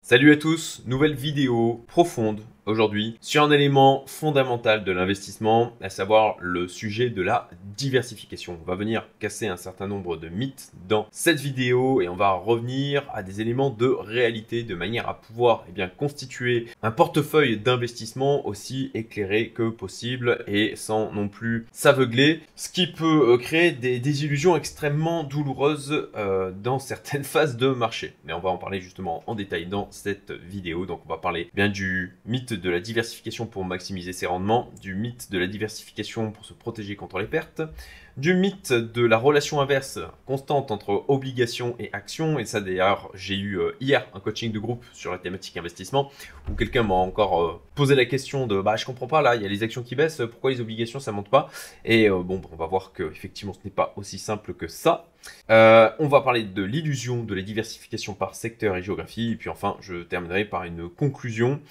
Salut à tous, nouvelle vidéo profonde aujourd'hui sur un élément fondamental de l'investissement, à savoir le sujet de la diversification. On va venir casser un certain nombre de mythes dans cette vidéo et on va revenir à des éléments de réalité de manière à pouvoir constituer un portefeuille d'investissement aussi éclairé que possible et sans non plus s'aveugler, ce qui peut créer des désillusions extrêmement douloureuses dans certaines phases de marché. Mais on va en parler justement en détail dans cette vidéo. Donc on va parler bien du mythe de la diversification pour maximiser ses rendements, du mythe de la diversification pour se protéger contre les pertes, du mythe de la relation inverse constante entre obligations et actions. Et ça d'ailleurs, j'ai eu hier un coaching de groupe sur la thématique investissement où quelqu'un m'a encore posé la question de je comprends pas, là il y a les actions qui baissent, pourquoi les obligations ça monte pas? Et on va voir que effectivement ce n'est pas aussi simple que ça. On va parler de l'illusion de la diversification par secteur et géographie, et puis enfin je terminerai par une conclusion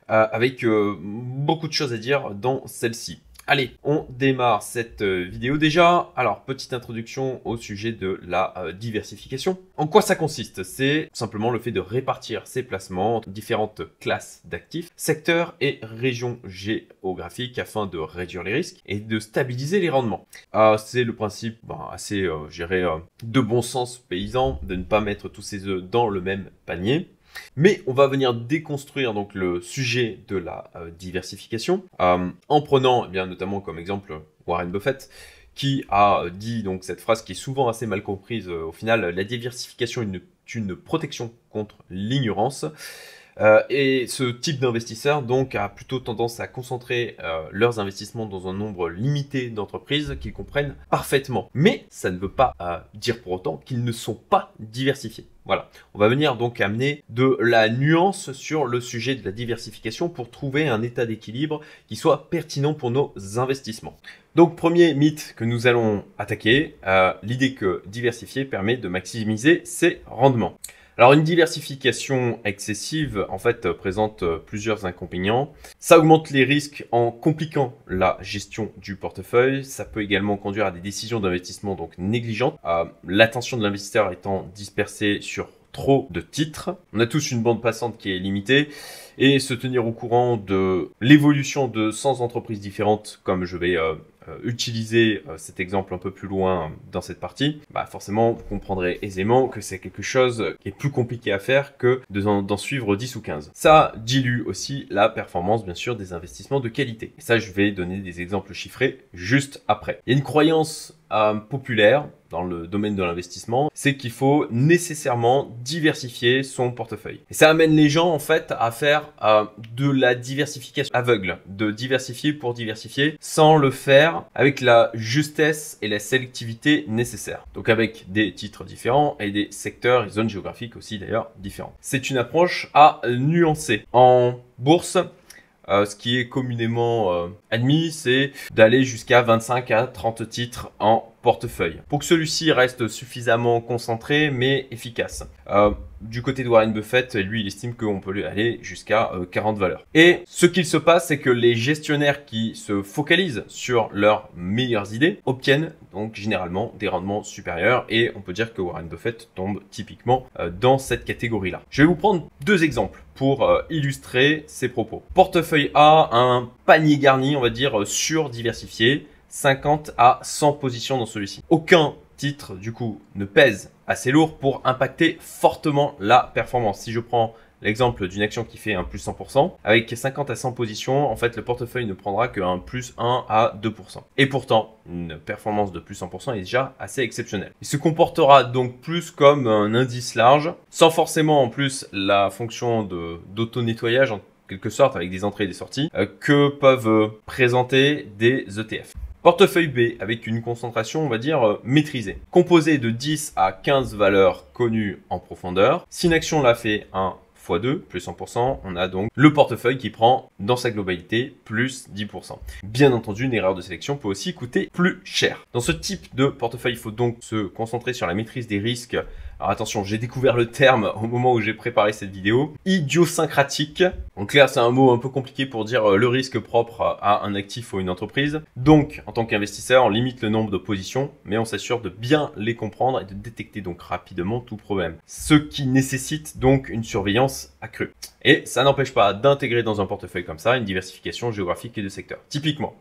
avec beaucoup de choses à dire dans celle-ci. Allez, on démarre cette vidéo déjà. Alors, petite introduction au sujet de la diversification. En quoi ça consiste? C'est simplement le fait de répartir ses placements entre différentes classes d'actifs, secteurs et régions géographiques afin de réduire les risques et de stabiliser les rendements. C'est le principe assez, de bon sens paysan de ne pas mettre tous ses œufs dans le même panier. Mais on va venir déconstruire donc le sujet de la diversification en prenant notamment comme exemple Warren Buffett qui a dit donc cette phrase qui est souvent assez mal comprise au final: la diversification est une protection contre l'ignorance. Et ce type d'investisseur donc a plutôt tendance à concentrer leurs investissements dans un nombre limité d'entreprises qu'ils comprennent parfaitement. Mais ça ne veut pas dire pour autant qu'ils ne sont pas diversifiés. Voilà, on va venir donc amener de la nuance sur le sujet de la diversification pour trouver un état d'équilibre qui soit pertinent pour nos investissements. Donc premier mythe que nous allons attaquer, l'idée que diversifier permet de maximiser ses rendements. Alors une diversification excessive en fait présente plusieurs inconvénients. Ça augmente les risques en compliquant la gestion du portefeuille. Ça peut également conduire à des décisions d'investissement donc négligentes. L'attention de l'investisseur étant dispersée sur trop de titres. On a tous une bande passante qui est limitée et se tenir au courant de l'évolution de 100 entreprises différentes, comme je vais utiliser cet exemple un peu plus loin dans cette partie, forcément vous comprendrez aisément que c'est quelque chose qui est plus compliqué à faire que d'en suivre 10 ou 15. Ça dilue aussi la performance bien sûr des investissements de qualité. Et ça je vais donner des exemples chiffrés juste après. Il y a une croyance populaire dans le domaine de l'investissement, c'est qu'il faut nécessairement diversifier son portefeuille. Et ça amène les gens en fait à faire de la diversification aveugle, de diversifier pour diversifier, sans le faire avec la justesse et la sélectivité nécessaires. Donc avec des titres différents et des secteurs et zones géographiques aussi d'ailleurs différents. C'est une approche à nuancer. En bourse, ce qui est communément admis, c'est d'aller jusqu'à 25 à 30 titres en portefeuille pour que celui-ci reste suffisamment concentré mais efficace. Du côté de Warren Buffett, lui, il estime qu'on peut aller jusqu'à 40 valeurs. Et ce qu'il se passe, c'est que les gestionnaires qui se focalisent sur leurs meilleures idées obtiennent donc généralement des rendements supérieurs et on peut dire que Warren Buffett tombe typiquement dans cette catégorie-là. Je vais vous prendre deux exemples pour illustrer ces propos. Portefeuille A, un panier garni, on va dire, surdiversifié, 50 à 100 positions dans celui-ci. Aucun titre, du coup, ne pèse assez lourd pour impacter fortement la performance. Si je prends l'exemple d'une action qui fait un plus 100%, avec 50 à 100 positions, en fait, le portefeuille ne prendra qu'un plus 1 à 2%. Et pourtant, une performance de plus 100% est déjà assez exceptionnelle. Il se comportera donc plus comme un indice large, sans forcément en plus la fonction d'auto-nettoyage, en quelque sorte, avec des entrées et des sorties, que peuvent présenter des ETF. Portefeuille B avec une concentration, on va dire, maîtrisée. Composé de 10 à 15 valeurs connues en profondeur. Si une action l'a fait 1 x 2, plus 100%, on a donc le portefeuille qui prend dans sa globalité plus 10%. Bien entendu, une erreur de sélection peut aussi coûter plus cher. Dans ce type de portefeuille, il faut donc se concentrer sur la maîtrise des risques. Alors attention, j'ai découvert le terme au moment où j'ai préparé cette vidéo. Idiosyncratique. En clair, c'est un mot un peu compliqué pour dire le risque propre à un actif ou une entreprise. Donc, en tant qu'investisseur, on limite le nombre de positions, mais on s'assure de bien les comprendre et de détecter donc rapidement tout problème. Ce qui nécessite donc une surveillance accrue. Et ça n'empêche pas d'intégrer dans un portefeuille comme ça une diversification géographique et de secteur. Typiquement,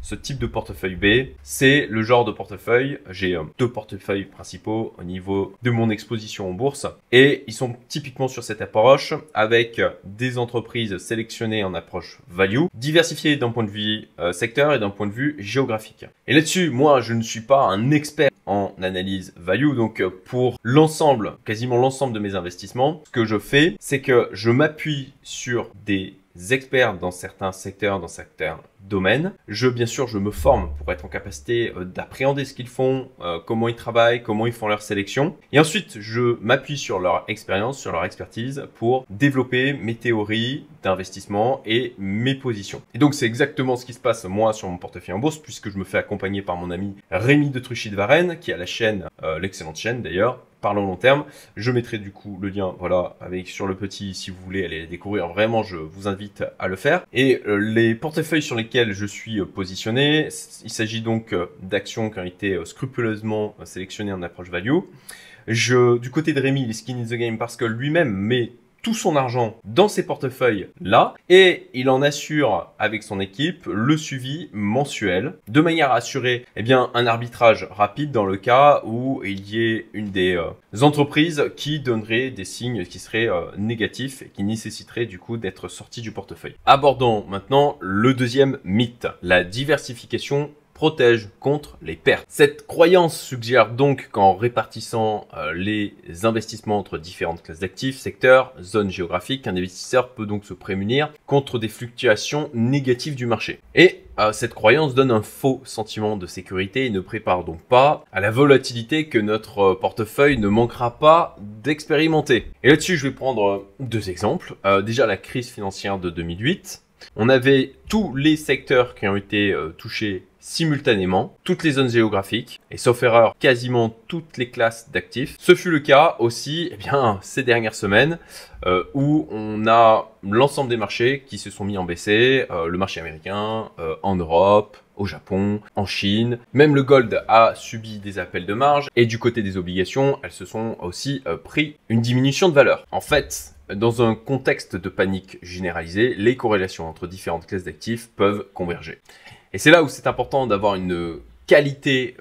ce type de portefeuille B, c'est le genre de portefeuille, j'ai deux portefeuilles principaux au niveau de mon exposition en bourse et ils sont typiquement sur cette approche avec des entreprises sélectionnées en approche value, diversifiées d'un point de vue secteur et d'un point de vue géographique. Et là-dessus, moi, je ne suis pas un expert en analyse value, donc pour l'ensemble, quasiment l'ensemble de mes investissements, ce que je fais, c'est que je m'appuie sur des experts dans certains secteurs, dans certains domaines. Bien sûr, je me forme pour être en capacité d'appréhender ce qu'ils font, comment ils travaillent, comment ils font leur sélection. Et ensuite, je m'appuie sur leur expérience, sur leur expertise pour développer mes théories d'investissement et mes positions. Et donc, c'est exactement ce qui se passe moi sur mon portefeuille en bourse puisque je me fais accompagner par mon ami Rémi de Truchy de Varenne qui a la chaîne, l'excellente chaîne d'ailleurs, Parlons long terme. Je mettrai du coup le lien, voilà, avec sur le petit, si vous voulez aller découvrir. Vraiment, je vous invite à le faire. Et les portefeuilles sur lesquels je suis positionné, il s'agit donc d'actions qui ont été scrupuleusement sélectionnées en approche value. Du côté de Rémi, il est skin in the game parce que lui-même met tout son argent dans ces portefeuilles-là et il en assure avec son équipe le suivi mensuel de manière à assurer un arbitrage rapide dans le cas où il y ait une des entreprises qui donnerait des signes qui seraient négatifs et qui nécessiteraient du coup d'être sortis du portefeuille. Abordons maintenant le deuxième mythe, la diversification protège contre les pertes. Cette croyance suggère donc qu'en répartissant les investissements entre différentes classes d'actifs, secteurs, zones géographiques, un investisseur peut donc se prémunir contre des fluctuations négatives du marché. Et cette croyance donne un faux sentiment de sécurité et ne prépare donc pas à la volatilité que notre portefeuille ne manquera pas d'expérimenter. Et là-dessus, je vais prendre deux exemples. Déjà, la crise financière de 2008. On avait tous les secteurs qui ont été touchés simultanément, toutes les zones géographiques et sauf erreur, quasiment toutes les classes d'actifs. Ce fut le cas aussi ces dernières semaines où on a l'ensemble des marchés qui se sont mis en baissée, le marché américain, en Europe, au Japon, en Chine. Même le gold a subi des appels de marge et du côté des obligations, elles se sont aussi pris une diminution de valeur. En fait, dans un contexte de panique généralisée, les corrélations entre différentes classes d'actifs peuvent converger. Et c'est là où c'est important d'avoir une qualité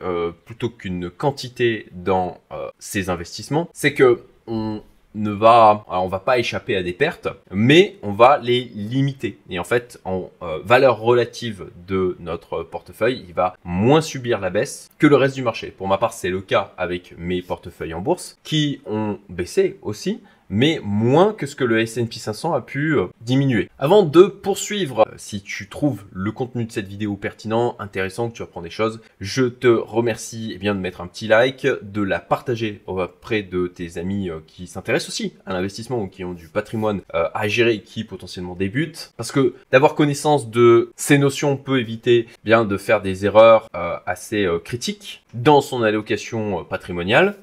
plutôt qu'une quantité dans ces investissements. C'est que on va pas échapper à des pertes, mais on va les limiter. Et en fait, en valeur relative de notre portefeuille, il va moins subir la baisse que le reste du marché. Pour ma part, c'est le cas avec mes portefeuilles en bourse qui ont baissé aussi, mais moins que ce que le S&P 500 a pu diminuer. Avant de poursuivre, si tu trouves le contenu de cette vidéo pertinent, intéressant, que tu apprends des choses, je te remercie de mettre un petit like, de la partager auprès de tes amis qui s'intéressent aussi à l'investissement ou qui ont du patrimoine à gérer et qui potentiellement débutent. Parce que d'avoir connaissance de ces notions peut éviter de faire des erreurs assez critiques dans son allocation patrimoniale.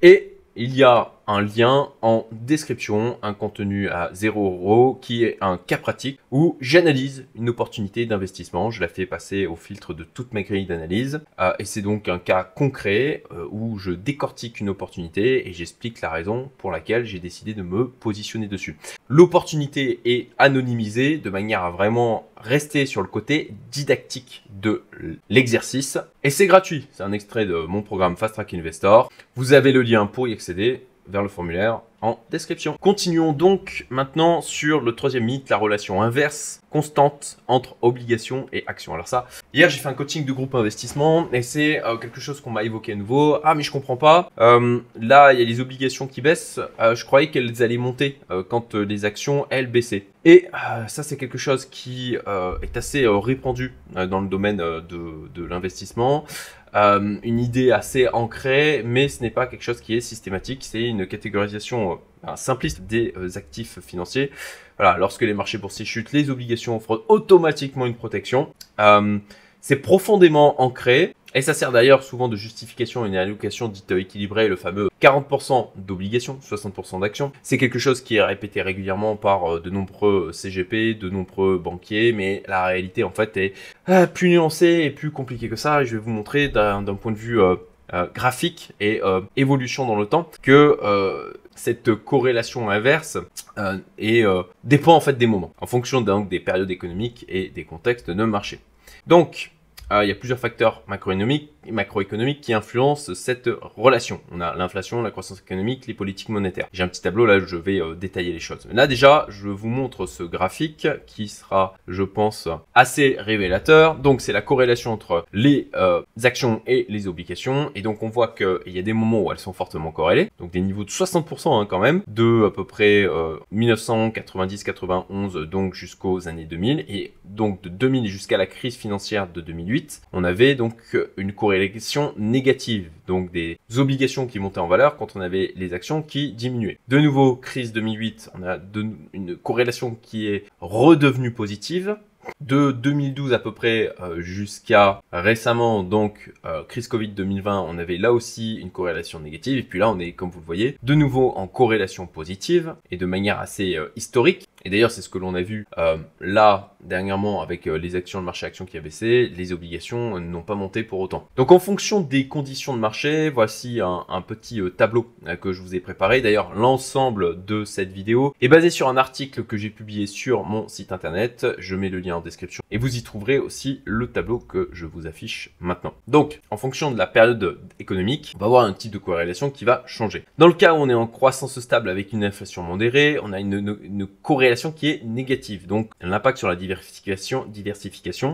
Et il y a un lien en description, un contenu à 0 € qui est un cas pratique où j'analyse une opportunité d'investissement. Je la fais passer au filtre de toute ma grille d'analyse et c'est donc un cas concret où je décortique une opportunité et j'explique la raison pour laquelle j'ai décidé de me positionner dessus. L'opportunité est anonymisée de manière à vraiment rester sur le côté didactique de l'exercice et c'est gratuit. C'est un extrait de mon programme Fast Track Investor. Vous avez le lien pour y accéder vers le formulaire en description. Continuons donc maintenant sur le troisième mythe, la relation inverse constante entre obligations et actions. Alors ça, hier j'ai fait un coaching de groupe investissement et c'est quelque chose qu'on m'a évoqué à nouveau. Ah mais je comprends pas, là il y a les obligations qui baissent, je croyais qu'elles allaient monter quand les actions elles baissaient. Et ça c'est quelque chose qui est assez répandu dans le domaine de l'investissement. Une idée assez ancrée, mais ce n'est pas quelque chose qui est systématique, c'est une catégorisation simpliste des actifs financiers. Voilà, lorsque les marchés boursiers chutent, les obligations offrent automatiquement une protection. C'est profondément ancré Et ça sert d'ailleurs souvent de justification à une allocation dite équilibrée, le fameux 40% d'obligations, 60% d'actions. C'est quelque chose qui est répété régulièrement par de nombreux CGP, de nombreux banquiers, mais la réalité en fait est plus nuancée et plus compliquée que ça. Et je vais vous montrer d'un point de vue graphique et évolution dans le temps que cette corrélation inverse dépend en fait des moments, en fonction donc des périodes économiques et des contextes de marché. Donc, il y a plusieurs facteurs macroéconomiques qui influencent cette relation. On a l'inflation, la croissance économique, les politiques monétaires. J'ai un petit tableau là où je vais détailler les choses. Là déjà, je vous montre ce graphique qui sera, je pense, assez révélateur. Donc c'est la corrélation entre les actions et les obligations. Et donc on voit qu'il y a des moments où elles sont fortement corrélées. Donc des niveaux de 60% quand même, de à peu près 1990-91 donc jusqu'aux années 2000. Et donc de 2000 jusqu'à la crise financière de 2008. On avait donc une corrélation négative, donc des obligations qui montaient en valeur quand on avait les actions qui diminuaient. De nouveau, crise 2008, on a une corrélation qui est redevenue positive. De 2012 à peu près jusqu'à récemment, donc crise Covid 2020, on avait là aussi une corrélation négative. Et puis là, on est, comme vous le voyez, de nouveau en corrélation positive et de manière assez historique. Et d'ailleurs, c'est ce que l'on a vu là, dernièrement, avec les actions, le marché actions qui a baissé, les obligations n'ont pas monté pour autant. Donc, en fonction des conditions de marché, voici un petit tableau que je vous ai préparé. D'ailleurs, l'ensemble de cette vidéo est basé sur un article que j'ai publié sur mon site internet. Je mets le lien en description. Et vous y trouverez aussi le tableau que je vous affiche maintenant. Donc, en fonction de la période économique, on va avoir un type de corrélation qui va changer. Dans le cas où on est en croissance stable avec une inflation modérée, on a une corrélation qui est négative. Donc, l'impact sur la diversification,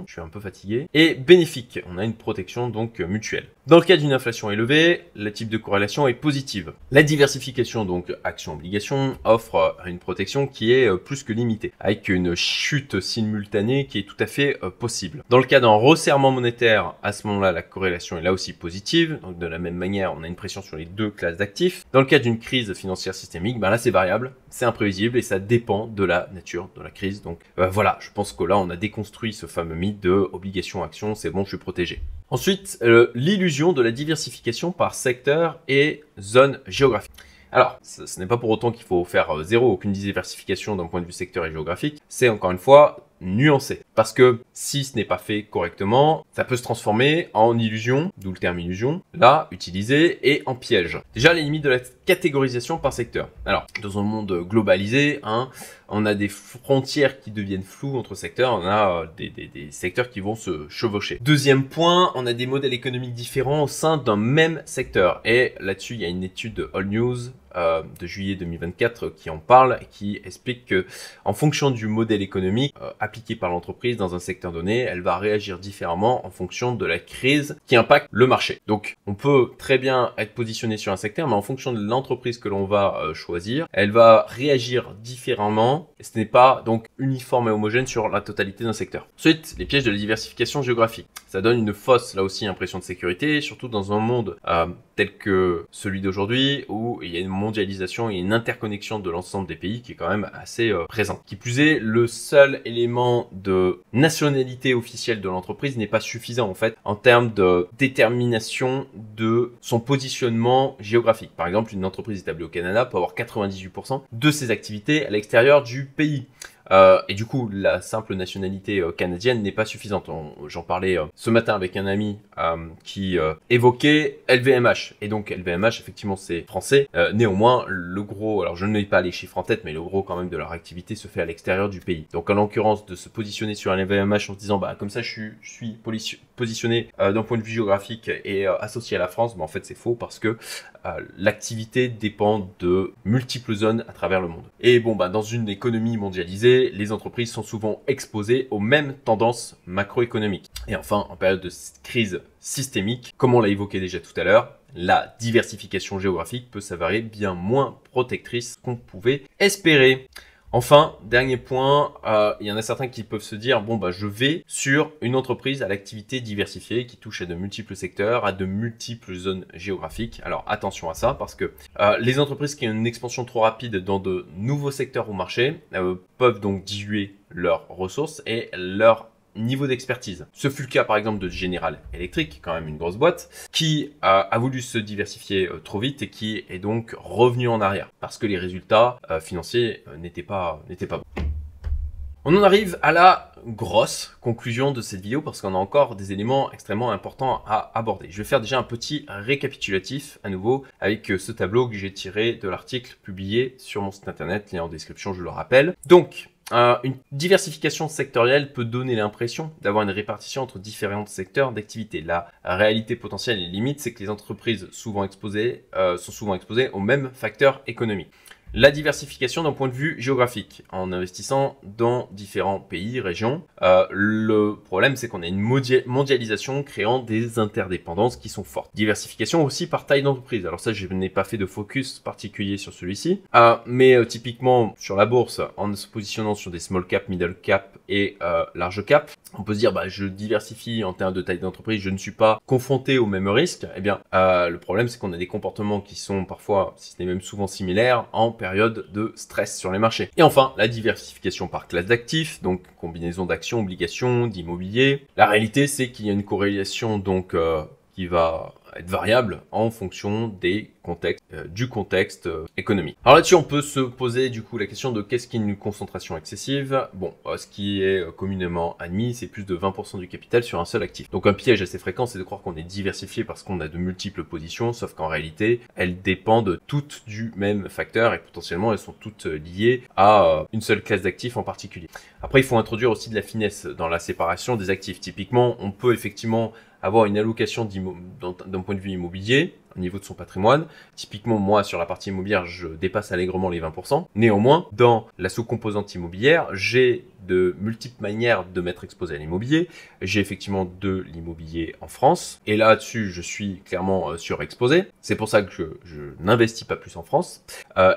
je suis un peu fatigué, est bénéfique. On a une protection donc mutuelle. Dans le cas d'une inflation élevée, le type de corrélation est positive. La diversification, donc action-obligation, offre une protection qui est plus que limitée, avec une chute simultanée qui est tout à fait possible. Dans le cas d'un resserrement monétaire, à ce moment-là, la corrélation est là aussi positive. Donc, de la même manière, on a une pression sur les deux classes d'actifs. Dans le cas d'une crise financière systémique, là, c'est variable, c'est imprévisible et ça dépend de la nature de la crise. Donc, voilà, je pense que là, on a déconstruit ce fameux mythe de obligation-action, c'est bon, je suis protégé. Ensuite, l'illusion de la diversification par secteur et zone géographique. Alors, ce n'est pas pour autant qu'il faut faire aucune diversification d'un point de vue secteur et géographique. C'est encore une fois nuancé. Parce que si ce n'est pas fait correctement, ça peut se transformer en illusion, d'où le terme illusion, là, utilisé, et en piège. Déjà, les limites de la catégorisation par secteur. Alors, dans un monde globalisé, on a des frontières qui deviennent floues entre secteurs, on a des secteurs qui vont se chevaucher. Deuxième point, on a des modèles économiques différents au sein d'un même secteur. Et là-dessus, il y a une étude de All News de juillet 2024 qui en parle et qui explique que en fonction du modèle économique appliqué par l'entreprise dans un secteur donné, elle va réagir différemment en fonction de la crise qui impacte le marché. Donc, on peut très bien être positionné sur un secteur, mais en fonction de l'entreprise que l'on va choisir, elle va réagir différemment. Et ce n'est pas donc uniforme et homogène sur la totalité d'un secteur. Ensuite, les pièges de la diversification géographique. Ça donne une fausse, là aussi, impression de sécurité, surtout dans un monde tel que celui d'aujourd'hui, où il y a une mondialisation et une interconnexion de l'ensemble des pays qui est quand même assez présent. Qui plus est, le seul élément de nationalité officielle de l'entreprise n'est pas suffisant en fait en termes de détermination de son positionnement géographique. Par exemple, une entreprise établie au Canada peut avoir 98% de ses activités à l'extérieur du pays. Et du coup, la simple nationalité canadienne n'est pas suffisante. J'en parlais ce matin avec un ami qui évoquait LVMH. Et donc LVMH, effectivement, c'est français. Néanmoins, le gros, alors je ne mets pas les chiffres en tête, mais le gros quand même de leur activité se fait à l'extérieur du pays. Donc en l'occurrence, de se positionner sur un LVMH en se disant, comme ça je suis positionné d'un point de vue géographique et associé à la France, en fait c'est faux parce que l'activité dépend de multiples zones à travers le monde. Et dans une économie mondialisée, les entreprises sont souvent exposées aux mêmes tendances macroéconomiques. Et enfin, en période de crise systémique, comme on l'a évoqué déjà tout à l'heure, la diversification géographique peut s'avérer bien moins protectrice qu'on pouvait espérer. Enfin, dernier point, il y en a certains qui peuvent se dire, je vais sur une entreprise à l'activité diversifiée qui touche à de multiples secteurs, à de multiples zones géographiques. Alors attention à ça parce que les entreprises qui ont une expansion trop rapide dans de nouveaux secteurs ou marchés peuvent donc diluer leurs ressources et leur niveau d'expertise. Ce fut le cas par exemple de General Electric, quand même une grosse boîte, qui a voulu se diversifier trop vite et qui est donc revenu en arrière parce que les résultats financiers n'étaient pas bons. On en arrive à la grosse conclusion de cette vidéo parce qu'on a encore des éléments extrêmement importants à aborder. Je vais faire déjà un petit récapitulatif à nouveau avec ce tableau que j'ai tiré de l'article publié sur mon site internet, lien en description, je le rappelle. Donc, une diversification sectorielle peut donner l'impression d'avoir une répartition entre différents secteurs d'activité. La réalité potentielle et limite, c'est que les entreprises sont souvent exposées aux mêmes facteurs économiques. La diversification d'un point de vue géographique, en investissant dans différents pays, régions. Le problème, c'est qu'on a une mondialisation créant des interdépendances qui sont fortes. Diversification aussi par taille d'entreprise. Alors ça, je n'ai pas fait de focus particulier sur celui-ci. Mais typiquement, sur la bourse, en se positionnant sur des small cap, middle cap et large cap, on peut se dire, je diversifie en termes de taille d'entreprise, je ne suis pas confronté aux mêmes risques. Eh bien, le problème, c'est qu'on a des comportements qui sont parfois, si ce n'est même souvent similaires, en période de stress sur les marchés. Et enfin, la diversification par classe d'actifs, donc combinaison d'actions, obligations, d'immobilier. La réalité, c'est qu'il y a une corrélation donc qui va être variable en fonction des contextes, du contexte économique. Alors là-dessus, on peut se poser du coup la question de qu'est-ce qu'est une concentration excessive. Bon, ce qui est communément admis, c'est plus de 20% du capital sur un seul actif. Donc un piège assez fréquent, c'est de croire qu'on est diversifié parce qu'on a de multiples positions, sauf qu'en réalité, elles dépendent toutes du même facteur et potentiellement elles sont toutes liées à une seule classe d'actifs en particulier. Après, il faut introduire aussi de la finesse dans la séparation des actifs. Typiquement, on peut effectivement avoir une allocation d'un point de vue immobilier au niveau de son patrimoine. Typiquement, moi, sur la partie immobilière, je dépasse allègrement les 20%. Néanmoins, dans la sous-composante immobilière, j'ai de multiples manières de m'être exposé à l'immobilier. J'ai effectivement de l'immobilier en France. Et là-dessus, je suis clairement surexposé. C'est pour ça que je n'investis pas plus en France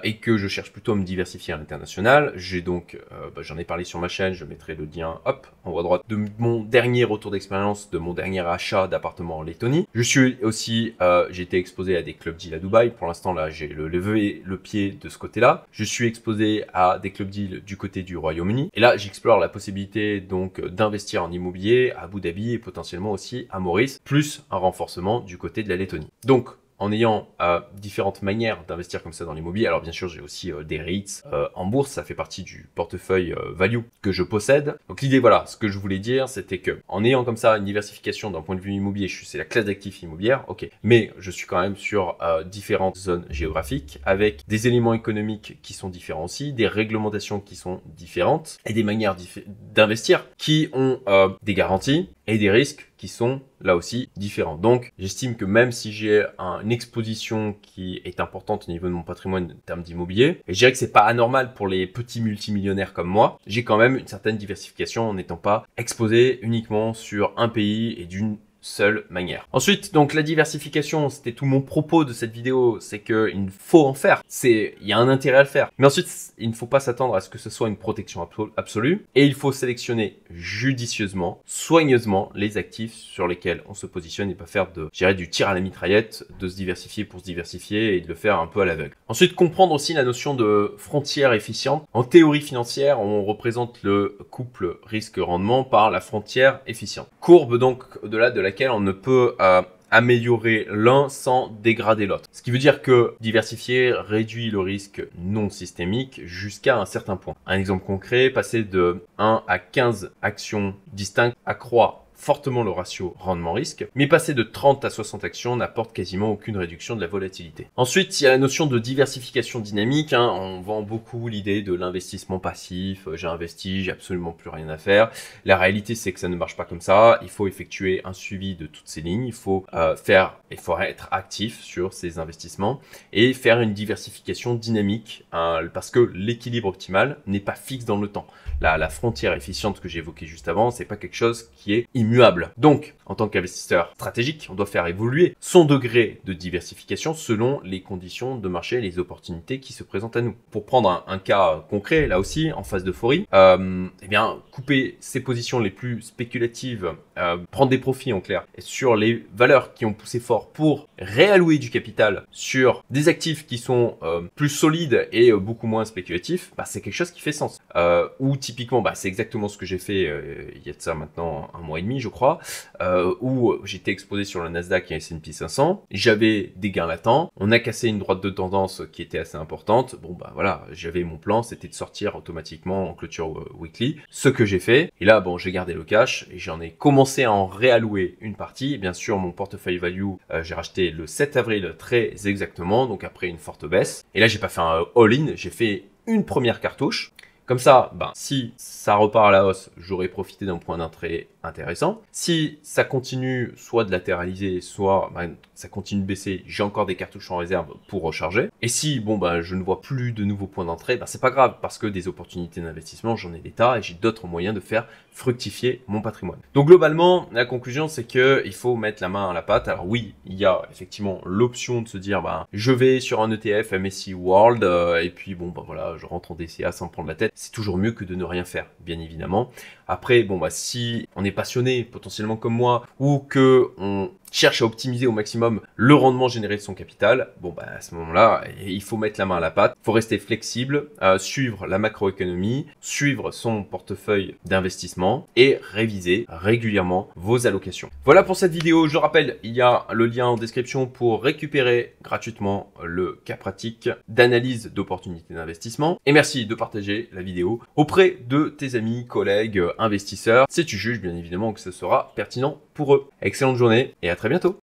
et que je cherche plutôt à me diversifier à l'international. J'ai donc, j'en ai parlé sur ma chaîne, je mettrai le lien, hop, en haut à droite, de mon dernier retour d'expérience, de mon dernier achat d'appartement en Lettonie. Je suis aussi, j'ai été exposé à des clubs deals à Dubaï. Pour l'instant, là, j'ai levé le pied de ce côté-là. Je suis exposé à des clubs deals du côté du Royaume-Uni. Et là, j'explore la possibilité donc d'investir en immobilier à Abu Dhabi et potentiellement aussi à Maurice, plus un renforcement du côté de la Lettonie. Donc, en ayant différentes manières d'investir comme ça dans l'immobilier. Alors bien sûr, j'ai aussi des REITs en bourse, ça fait partie du portefeuille value que je possède. Donc l'idée, voilà, ce que je voulais dire, c'était que en ayant comme ça une diversification d'un point de vue immobilier, c'est la classe d'actifs immobilière, ok, mais je suis quand même sur différentes zones géographiques avec des éléments économiques qui sont différents aussi, des réglementations qui sont différentes et des manières d'investir qui ont des garanties et des risques qui sont là aussi différents. Donc, j'estime que même si j'ai une exposition qui est importante au niveau de mon patrimoine en termes d'immobilier, et je dirais que c'est pas anormal pour les petits multimillionnaires comme moi, j'ai quand même une certaine diversification en n'étant pas exposé uniquement sur un pays et d'une seule manière. Ensuite, donc la diversification, c'était tout mon propos de cette vidéo, c'est qu'il faut en faire. Il y a un intérêt à le faire. Mais ensuite, il ne faut pas s'attendre à ce que ce soit une protection absolue et il faut sélectionner judicieusement, soigneusement les actifs sur lesquels on se positionne et pas faire du tir à la mitraillette, de se diversifier pour se diversifier et de le faire un peu à l'aveugle. Ensuite, comprendre aussi la notion de frontière efficiente. En théorie financière, on représente le couple risque-rendement par la frontière efficiente. Courbe donc au-delà de laquelle on ne peut améliorer l'un sans dégrader l'autre. Ce qui veut dire que diversifier réduit le risque non systémique jusqu'à un certain point. Un exemple concret, passer de 1 à 15 actions distinctes accroît fortement le ratio rendement-risque, mais passer de 30 à 60 actions n'apporte quasiment aucune réduction de la volatilité. Ensuite, il y a la notion de diversification dynamique. On vend beaucoup l'idée de l'investissement passif. J'ai investi, j'ai absolument plus rien à faire. La réalité, c'est que ça ne marche pas comme ça. Il faut effectuer un suivi de toutes ces lignes. Il faut être actif sur ces investissements et faire une diversification dynamique parce que l'équilibre optimal n'est pas fixe dans le temps. La frontière efficiente que j'ai évoquée juste avant, c'est pas quelque chose qui est immédiat. immuable. Donc, en tant qu'investisseur stratégique, on doit faire évoluer son degré de diversification selon les conditions de marché et les opportunités qui se présentent à nous. Pour prendre un cas concret, là aussi, en phase d'euphorie, eh bien, couper ses positions les plus spéculatives, prendre des profits en clair, et sur les valeurs qui ont poussé fort pour réallouer du capital sur des actifs qui sont plus solides et beaucoup moins spéculatifs, bah, c'est quelque chose qui fait sens. Ou typiquement, bah, c'est exactement ce que j'ai fait il y a de ça maintenant 1 mois et demi, je crois, où j'étais exposé sur le Nasdaq et S&P 500, j'avais des gains latents, on a cassé une droite de tendance qui était assez importante, bon bah voilà, j'avais mon plan, c'était de sortir automatiquement en clôture weekly, ce que j'ai fait, et là bon j'ai gardé le cash, et j'en ai commencé à en réallouer une partie, bien sûr mon portefeuille value, j'ai racheté le 7 avril très exactement, donc après une forte baisse, et là j'ai pas fait un all-in, j'ai fait une première cartouche. Comme ça, ben, si ça repart à la hausse, j'aurais profité d'un point d'entrée intéressant. Si ça continue soit de latéraliser, soit ben, ça continue de baisser, j'ai encore des cartouches en réserve pour recharger. Et si bon ben, je ne vois plus de nouveaux points d'entrée, ben, c'est pas grave parce que des opportunités d'investissement, j'en ai des tas et j'ai d'autres moyens de faire fructifier mon patrimoine. Donc globalement, la conclusion c'est que il faut mettre la main à la pâte. Alors oui, il y a effectivement l'option de se dire ben, je vais sur un ETF MSCI World et puis bon ben voilà, je rentre en DCA sans prendre la tête. C'est toujours mieux que de ne rien faire, bien évidemment. Après, bon bah si on est passionné potentiellement comme moi ou que on cherche à optimiser au maximum le rendement généré de son capital, bon bah à ce moment-là, il faut mettre la main à la pâte, il faut rester flexible, suivre la macroéconomie, suivre son portefeuille d'investissement et réviser régulièrement vos allocations. Voilà pour cette vidéo, je rappelle, il y a le lien en description pour récupérer gratuitement le cas pratique d'analyse d'opportunités d'investissement et merci de partager la vidéo auprès de tes amis, collègues, investisseurs, si tu juges bien évidemment que ce sera pertinent pour eux. Excellente journée et à très bientôt.